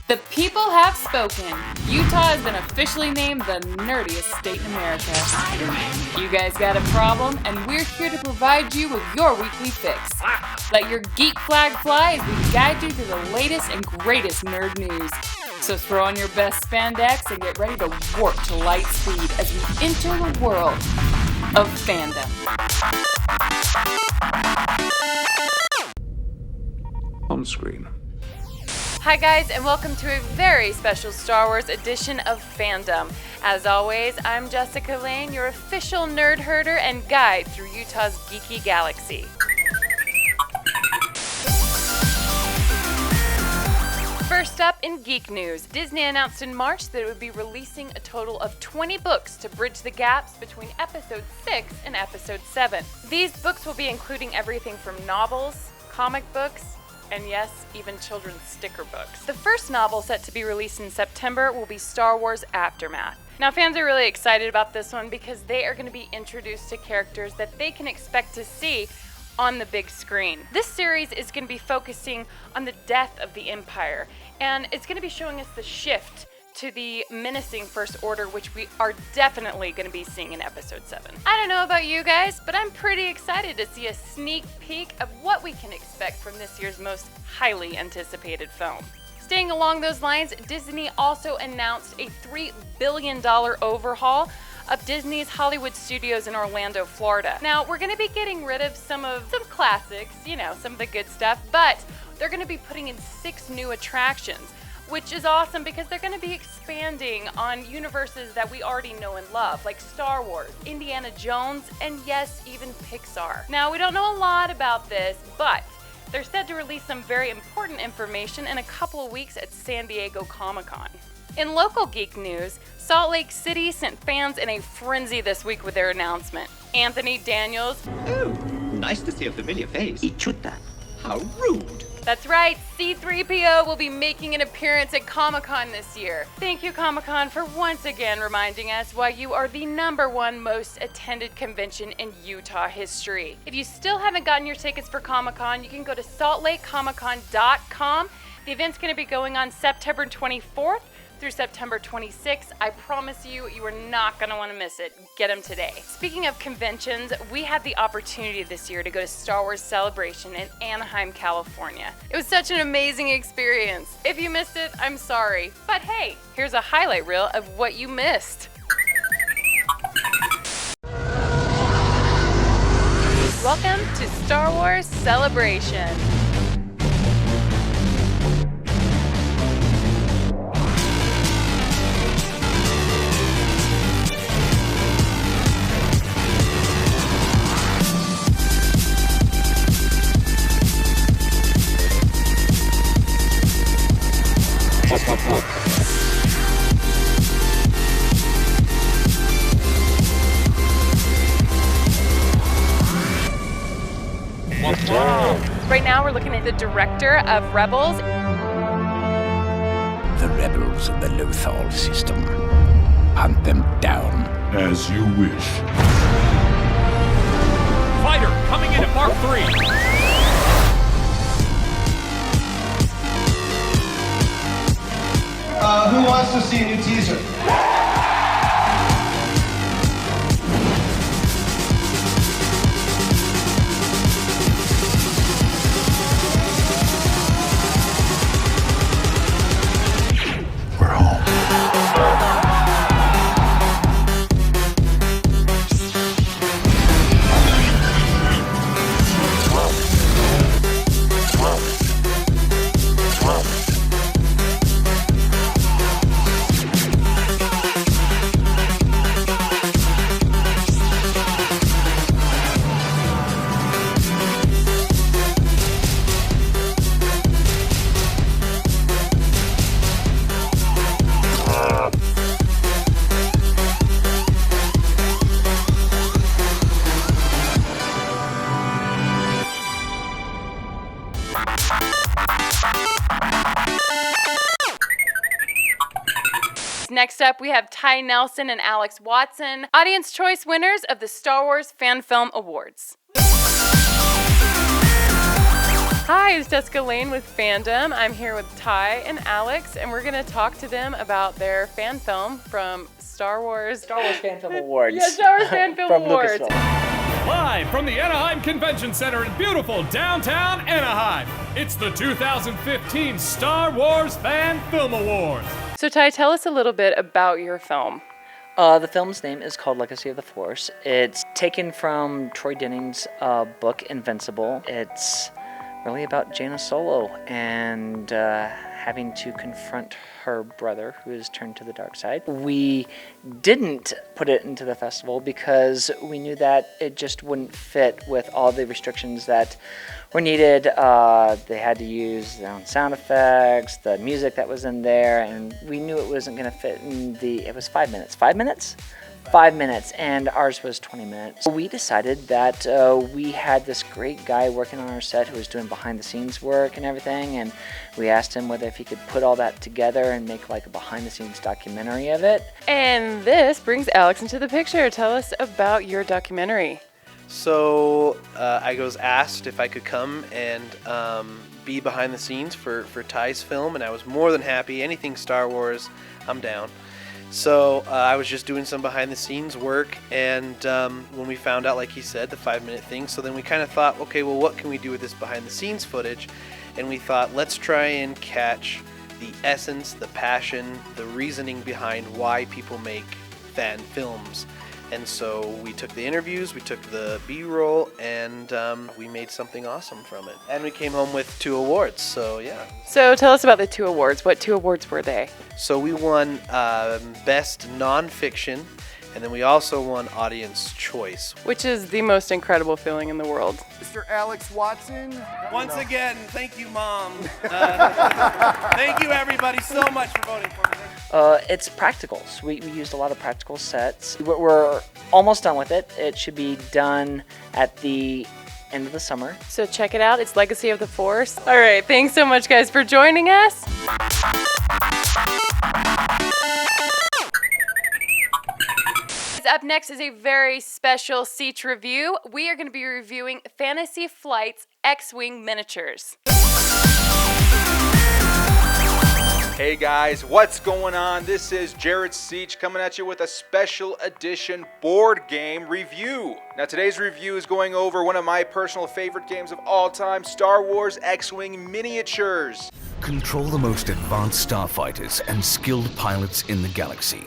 The people have spoken. Utah has been officially named the nerdiest state in America. You guys got a problem, and we're here to provide you with your weekly fix. Let your geek flag fly as we guide you through the latest and greatest nerd news. So throw on your best spandex and get ready to warp to light speed as we enter the world of fandom. On screen. Hi guys, and welcome to a very special Star Wars edition of Fandom. As always, I'm Jessica Lane, your official nerd herder and guide through Utah's geeky galaxy. First up in geek news, Disney announced in March that it would be releasing a total of 20 books to bridge the gaps between Episode 6 and Episode 7. These books will be including everything from novels, comic books, and yes, even children's sticker books. The first novel set to be released in September will be Star Wars Aftermath. Now, fans are really excited about this one because they are going to be introduced to characters that they can expect to see on the big screen. This series is going to be focusing on the death of the Empire, and it's going to be showing us the shift to the menacing First Order, which we are definitely going to be seeing in Episode 7. I don't know about you guys, but I'm pretty excited to see a sneak peek of what we can expect from this year's most highly anticipated film. Staying along those lines, Disney also announced a $3 billion overhaul of Disney's Hollywood studios in Orlando, Florida. Now, we're going to be getting rid of some classics, some of the good stuff, but they're going to be putting in 6 new attractions, which is awesome because they're going to be expanding on universes that we already know and love, like Star Wars, Indiana Jones, and yes, even Pixar. Now, we don't know a lot about this, but they're set to release some very important information in a couple of weeks at San Diego Comic-Con. In local geek news, Salt Lake City sent fans in a frenzy this week with their announcement. Anthony Daniels. Oh, nice to see a familiar face. Ichuta. How rude. That's right, C-3PO will be making an appearance at Comic-Con this year. Thank you, Comic-Con, for once again reminding us why you are the #1 most attended convention in Utah history. If you still haven't gotten your tickets for Comic-Con, you can go to saltlakecomiccon.com. The event's going to be going on September 24th through September 26th. I promise you, you are not going to want to miss it. Get them today. Speaking of conventions, we had the opportunity this year to go to Star Wars Celebration in Anaheim, California. It was such an amazing experience. If you missed it, I'm sorry. But hey, here's a highlight reel of what you missed. Welcome to Star Wars Celebration. Right now we're looking at the director of Rebels. The rebels of the Lothal system. Hunt them down. As you wish. Fighter coming in at Mark 3. Who wants to see a new teaser? We're home. Next up, we have Ty Nelson and Alex Watson, Audience Choice winners of the Star Wars Fan Film Awards. Hi, it's Jessica Lane with Fandom. I'm here with Ty and Alex, and we're going to talk to them about their fan film from Star Wars Fan Film Awards. Yeah, Star Wars Fan Film from Awards. Lucasfilm. Live from the Anaheim Convention Center in beautiful downtown Anaheim, it's the 2015 Star Wars Fan Film Awards. So Ty, tell us a little bit about your film. The film's name is called Legacy of the Force. It's taken from Troy Denning's book Invincible. It's really about Jaina Solo and having to confront her brother who has turned to the dark side. We didn't put it into the festival because we knew that it just wouldn't fit with all the restrictions that were needed. They had to use their own sound effects, the music that was in there, and we knew it wasn't going to fit in it was 5 minutes. 5 minutes? 5 minutes, and ours was 20 minutes. We decided that we had this great guy working on our set who was doing behind the scenes work and everything, and we asked him whether if he could put all that together and make like a behind the scenes documentary of it. And this brings Alex into the picture. Tell us about your documentary. So I was asked if I could come and be behind the scenes for Ty's film, and I was more than happy. Anything Star Wars, I'm down. So I was just doing some behind the scenes work, and when we found out, like he said, the 5 minute thing, so then we kind of thought, okay, well, what can we do with this behind the scenes footage? And we thought, let's try and catch the essence, the passion, the reasoning behind why people make fan films. And so we took the interviews, we took the B-roll, and we made something awesome from it. And we came home with 2 awards, so yeah. So tell us about the 2 awards. What 2 awards were they? So we won Best Nonfiction, and then we also won Audience Choice. Which is the most incredible feeling in the world. Mr. Alex Watson. Once again, thank you, Mom. Thank you, everybody, so much for voting for me. It's practicals. We used a lot of practical sets. We're almost done with it. It should be done at the end of the summer. So check it out. It's Legacy of the Force. All right. Thanks so much, guys, for joining us. Up next is a very special Seaich review. We are going to be reviewing Fantasy Flight's X-Wing miniatures. Hey guys, what's going on? This is Jared Seaich coming at you with a special edition board game review. Now today's review is going over one of my personal favorite games of all time, Star Wars X-Wing Miniatures. Control the most advanced starfighters and skilled pilots in the galaxy.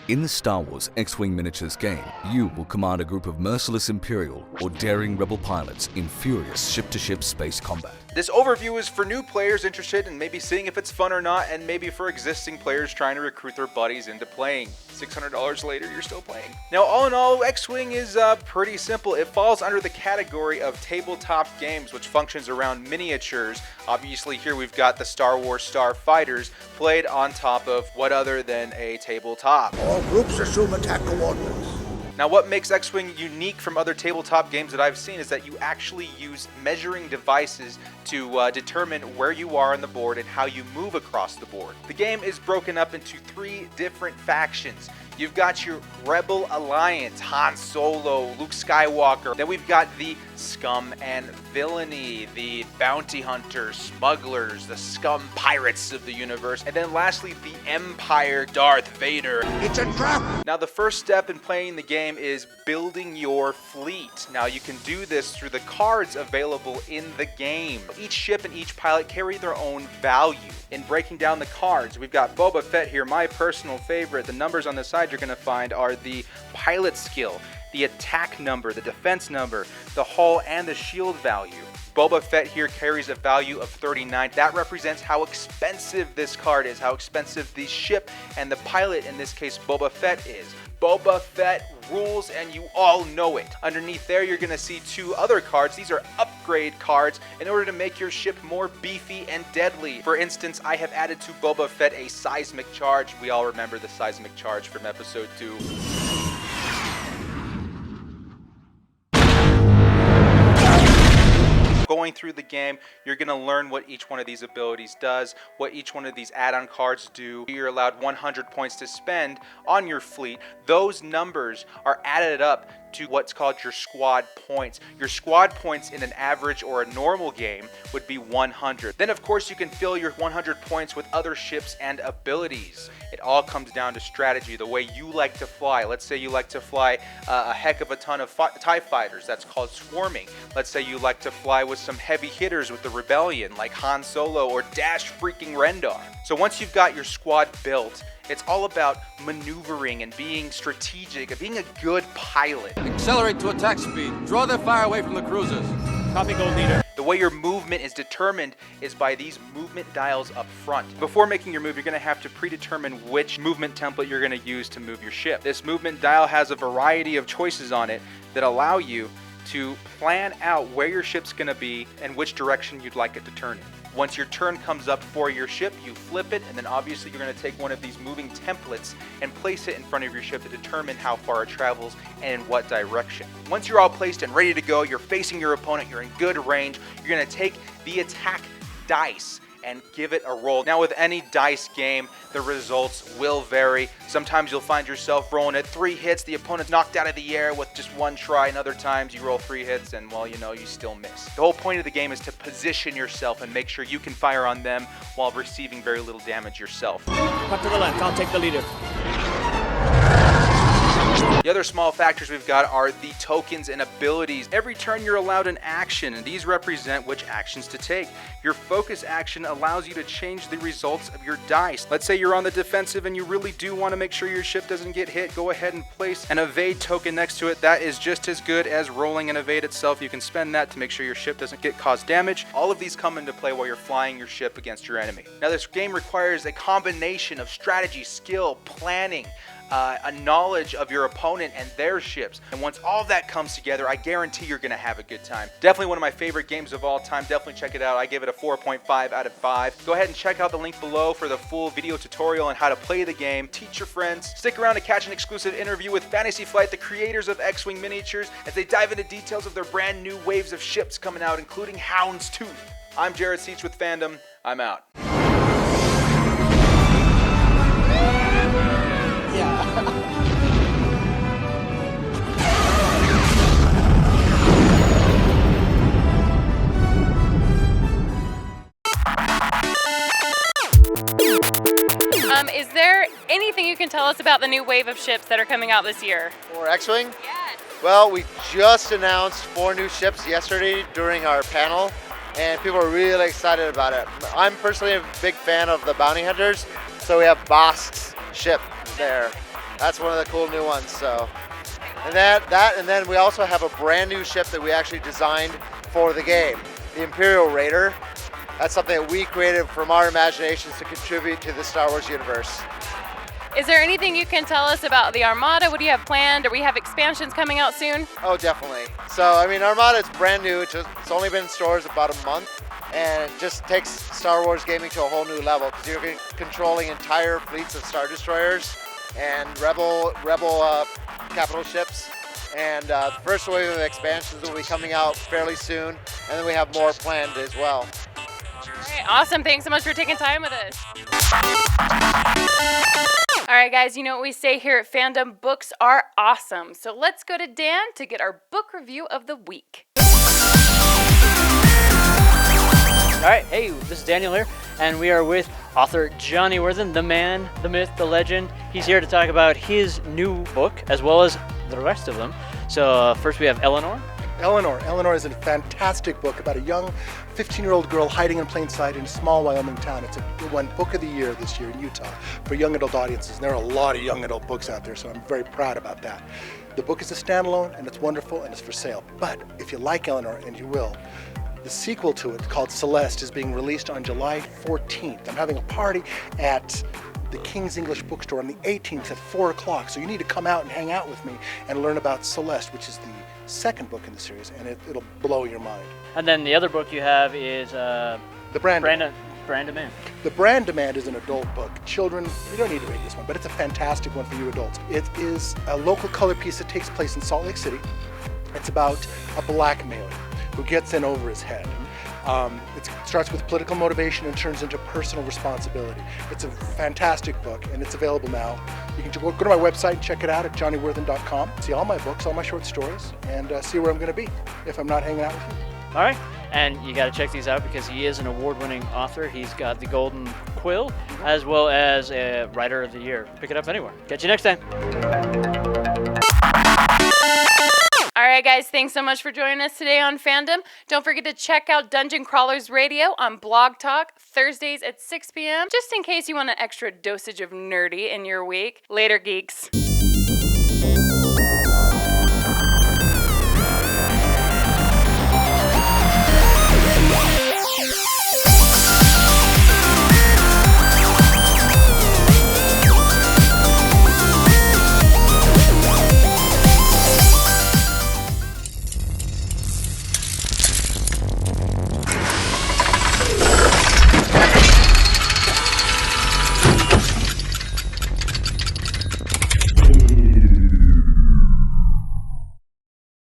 In the Star Wars X-Wing Miniatures game, you will command a group of merciless Imperial or daring Rebel pilots in furious ship-to-ship space combat. This overview is for new players interested in maybe seeing if it's fun or not, and maybe for existing players trying to recruit their buddies into playing. $600 later, you're still playing. Now, all in all, X-Wing is pretty simple. It falls under the category of tabletop games, which functions around miniatures. Obviously, here we've got the Star Wars Starfighters played on top of what other than a tabletop. All groups assume attack coordinates. Now, what makes X-Wing unique from other tabletop games that I've seen is that you actually use measuring devices to determine where you are on the board and how you move across the board. The game is broken up into 3 different factions. You've got your Rebel Alliance, Han Solo, Luke Skywalker. Then we've got the Scum and Villainy, the Bounty Hunters, Smugglers, the Scum Pirates of the universe. And then lastly, the Empire, Darth Vader. It's a trap! Now, the first step in playing the game is building your fleet. Now, you can do this through the cards available in the game. Each ship and each pilot carry their own value. In breaking down the cards, we've got Boba Fett here, my personal favorite. The numbers on the side you're going to find are the pilot skill, the attack number, the defense number, the hull, and the shield value. Boba Fett here carries a value of 39. That represents how expensive this card is, how expensive the ship and the pilot, in this case Boba Fett, is. Boba Fett rules, and you all know it. Underneath there, you're going to see 2 other cards. These are upgrade cards in order to make your ship more beefy and deadly. For instance, I have added to Boba Fett a seismic charge. We all remember the seismic charge from episode 2. Going through the game, you're going to learn what each one of these abilities does, what each one of these add-on cards do. You're allowed 100 points to spend on your fleet. Those numbers are added up to what's called your squad points. Your squad points in an average or a normal game would be 100. Then of course you can fill your 100 points with other ships and abilities. It all comes down to strategy, the way you like to fly. Let's say you like to fly a heck of a ton of TIE fighters. That's called swarming. Let's say you like to fly with some heavy hitters with the Rebellion, like Han Solo or Dash freaking Rendar. So once you've got your squad built, it's all about maneuvering and being strategic, and being a good pilot. Accelerate to attack speed. Draw their fire away from the cruisers. Copy, Gold Leader. The way your movement is determined is by these movement dials up front. Before making your move, you're going to have to predetermine which movement template you're going to use to move your ship. This movement dial has a variety of choices on it that allow you to plan out where your ship's going to be and which direction you'd like it to turn in. Once your turn comes up for your ship, you flip it, and then obviously you're going to take one of these moving templates and place it in front of your ship to determine how far it travels and in what direction. Once you're all placed and ready to go, you're facing your opponent, you're in good range, you're going to take the attack dice and give it a roll. Now with any dice game, the results will vary. Sometimes you'll find yourself rolling at 3 hits, the opponent's knocked out of the air with just 1 try, and other times you roll 3 hits and, well, you know, you still miss. The whole point of the game is to position yourself and make sure you can fire on them while receiving very little damage yourself. Cut to the left, I'll take the leader. The other small factors we've got are the tokens and abilities. Every turn you're allowed an action, and these represent which actions to take. Your focus action allows you to change the results of your dice. Let's say you're on the defensive and you really do want to make sure your ship doesn't get hit. Go ahead and place an evade token next to it. That is just as good as rolling an evade itself. You can spend that to make sure your ship doesn't get caused damage. All of these come into play while you're flying your ship against your enemy. Now this game requires a combination of strategy, skill, planning, a knowledge of your opponent and their ships. And once all that comes together, I guarantee you're going to have a good time. Definitely one of my favorite games of all time. Definitely check it out. I give it a 4.5 out of 5. Go ahead and check out the link below for the full video tutorial on how to play the game. Teach your friends. Stick around to catch an exclusive interview with Fantasy Flight, the creators of X-Wing miniatures, as they dive into details of their brand new waves of ships coming out, including Houndstooth. I'm Jared Seaich with Fandom. I'm out. Is there anything you can tell us about the new wave of ships that are coming out this year? For X-Wing? Yes. Well, we just announced 4 new ships yesterday during our panel, and people are really excited about it. I'm personally a big fan of the Bounty Hunters, so we have Bosk's ship there. That's one of the cool new ones. So, and then we also have a brand new ship that we actually designed for the game, the Imperial Raider. That's something that we created from our imaginations to contribute to the Star Wars universe. Is there anything you can tell us about the Armada? What do you have planned? Or we have expansions coming out soon? Oh, definitely. So, I mean, Armada is brand new. It's only been in stores about a month, and it just takes Star Wars gaming to a whole new level because you're controlling entire fleets of Star Destroyers and Rebel capital ships. And the first wave of expansions will be coming out fairly soon, and then we have more planned as well. All right, awesome. Thanks so much for taking time with us. All right, guys, you know what we say here at Fandom, books are awesome. So let's go to Dan to get our book review of the week. All right, hey, this is Daniel here, and we are with author Johnny Worthen, the man, the myth, the legend. He's here to talk about his new book, as well as the rest of them. So first we have Eleanor. Eleanor is a fantastic book about a young 15-year-old girl hiding in plain sight in a small Wyoming town. It won Book of the Year this year in Utah for young adult audiences. And there are a lot of young adult books out there, so I'm very proud about that. The book is a standalone, and it's wonderful, and it's for sale. But if you like Eleanor, and you will, the sequel to it, called Celeste, is being released on July 14th. I'm having a party at the King's English Bookstore on the 18th at 4 o'clock. So you need to come out and hang out with me and learn about Celeste, which is the second book in the series, and it'll blow your mind. And then the other book you have is The Brand Demand. The Brand Demand is an adult book. Children, you don't need to read this one, but it's a fantastic one for you adults. It is a local color piece that takes place in Salt Lake City. It's about a blackmailer who gets in over his head. It starts with political motivation and turns into personal responsibility. It's a fantastic book, and it's available now You can go to my website and check it out at johnnyworthen.com. See all my books, all my short stories, and see where I'm going to be if I'm not hanging out with you. All right, and you got to check these out because he is an award-winning author. He's got the Golden Quill, as well as a Writer of the Year. Pick it up anywhere. Catch you next time. All right, guys, thanks so much for joining us today on Fandom. Don't forget to check out Dungeon Crawlers Radio on Blog Talk, Thursdays at 6 p.m., just in case you want an extra dosage of nerdy in your week. Later, geeks.